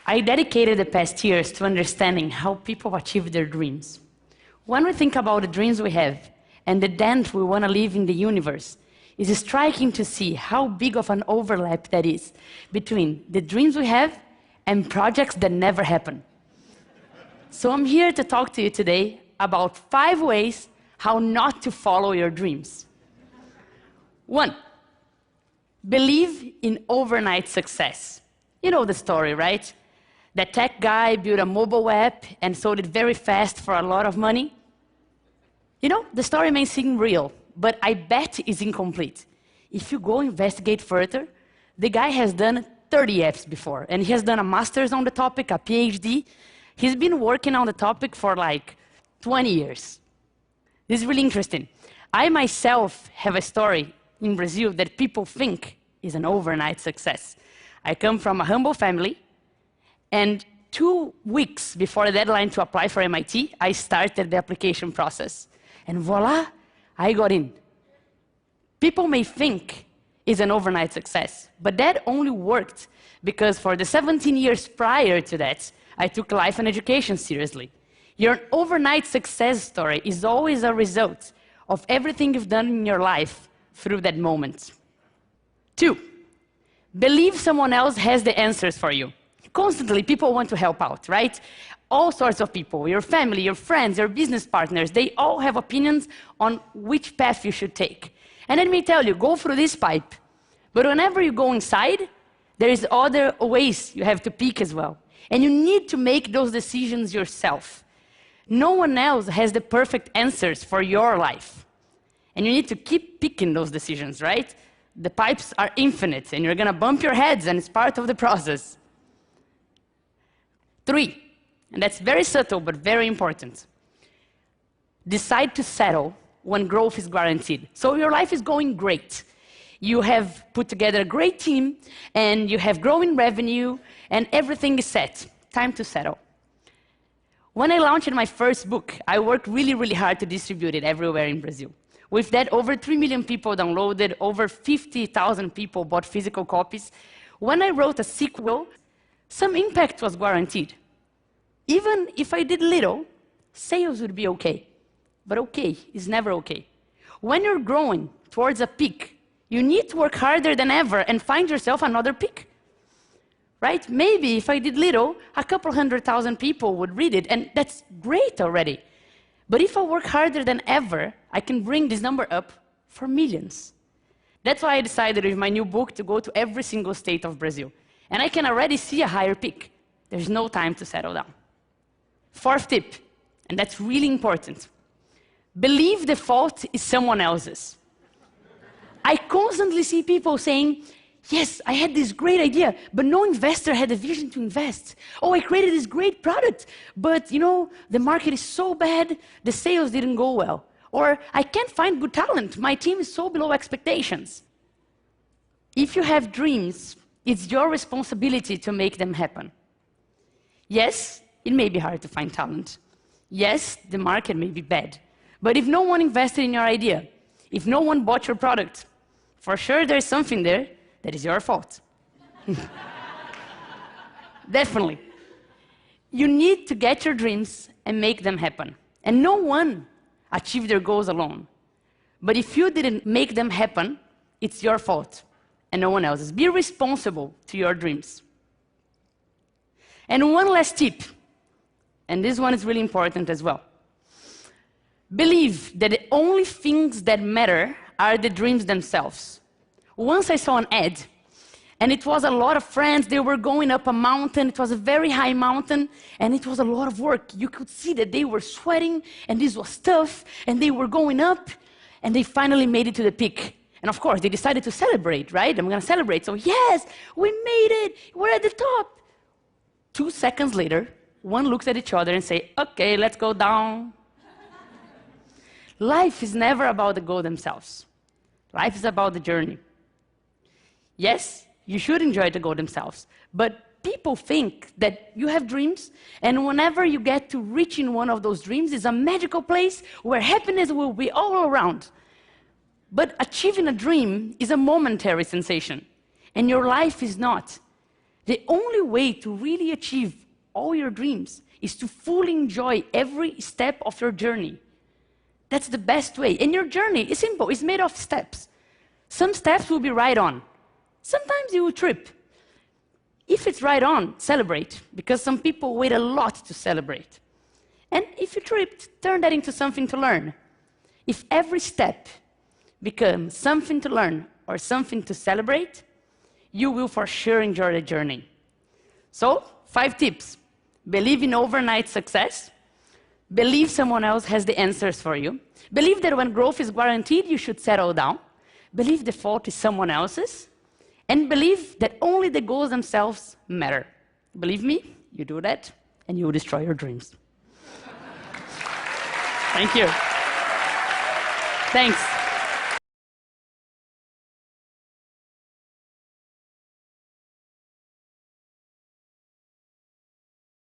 I dedicated the past years to understanding how people achieve their dreams. When we think about the dreams we have and the dent we want to leave in the universe, it's striking to see how big of an overlap that is between the dreams we have and projects that never happen. So I'm here to talk to you today about 5 ways how not to follow your dreams. 1, believe in overnight success. You know the story, right? That tech guy built a mobile app and sold it very fast for a lot of money. You know, the story may seem real, but I bet it's incomplete. If you go investigate further, the guy has done 30 apps before, and he has done a master's on the topic, a PhD. He's been working on the topic for like 20 years. This is really interesting. I myself have a story in Brazil that people think is an overnight success. I come from a humble family, and 2 weeks before the deadline to apply for MIT, I started the application process. And voila, I got in. People may think it's an overnight success, but that only worked because for the 17 years prior to that, I took life and education seriously. Your overnight success story is always a result of everything you've done in your life through that moment. 2, believe someone else has the answers for you. Constantly, people want to help out, right? All sorts of people, your family, your friends, your business partners, they all have opinions on which path you should take. And let me tell you, go through this pipe. But whenever you go inside, there is other ways you have to pick as well. And you need to make those decisions yourself. No one else has the perfect answers for your life. And you need to keep picking those decisions, right? The pipes are infinite, and you're gonna bump your heads, and it's part of the process. 3, and that's very subtle but very important. Decide to settle when growth is guaranteed. So your life is going great. You have put together a great team, and you have growing revenue, and everything is set. Time to settle. When I launched my first book, I worked really, really hard to distribute it everywhere in Brazil. With that, over 3 million people downloaded, over 50,000 people bought physical copies. When I wrote a sequel, some impact was guaranteed. Even if I did little, sales would be okay. But okay is never okay. When you're growing towards a peak, you need to work harder than ever and find yourself another peak. Right? Maybe if I did little, a couple 100,000 people would read it, and that's great already. But if I work harder than ever, I can bring this number up for millions. That's why I decided with my new book to go to every single state of Brazil. And I can already see a higher peak. There's no time to settle down. 4th tip, and that's really important. Believe the fault is someone else's. I constantly see people saying, yes, I had this great idea, but no investor had a vision to invest. Oh, I created this great product, but you know, the market is so bad, the sales didn't go well. Or I can't find good talent, my team is so below expectations. If you have dreams, it's your responsibility to make them happen. Yes, it may be hard to find talent. Yes, the market may be bad. But if no one invested in your idea, if no one bought your product, for sure there's something there that is your fault. Definitely. You need to get your dreams and make them happen. And no one achieved their goals alone. But if you didn't make them happen, it's your fault and no one else's. Be responsible to your dreams. And one last tip, and this one is really important as well. Believe that the only things that matter are the dreams themselves. Once I saw an ad, and it was a lot of friends, they were going up a mountain, it was a very high mountain, and it was a lot of work. You could see that they were sweating, and this was tough, and they were going up, and they finally made it to the peak. And of course, they decided to celebrate, right? I'm gonna celebrate, so yes, we made it, we're at the top. 2 seconds later, one looks at each other and say, okay, let's go down. Life is never about the goal themselves. Life is about the journey. Yes, you should enjoy the goal themselves, but people think that you have dreams, and whenever you get to reaching one of those dreams, it's a magical place where happiness will be all around. But achieving a dream is a momentary sensation, and your life is not. The only way to really achieve all your dreams is to fully enjoy every step of your journey. That's the best way. And your journey is simple, it's made of steps. Some steps will be right on. Sometimes you will trip. If it's right on, celebrate, because some people wait a lot to celebrate. And if you tripped, turn that into something to learn. If every step becomes something to learn or something to celebrate, you will for sure enjoy the journey. So, 5 tips. Believe in overnight success. Believe someone else has the answers for you. Believe that when growth is guaranteed, you should settle down. Believe the fault is someone else's. And believe that only the goals themselves matter. Believe me, you do that, and you will destroy your dreams. Thank you. Thanks.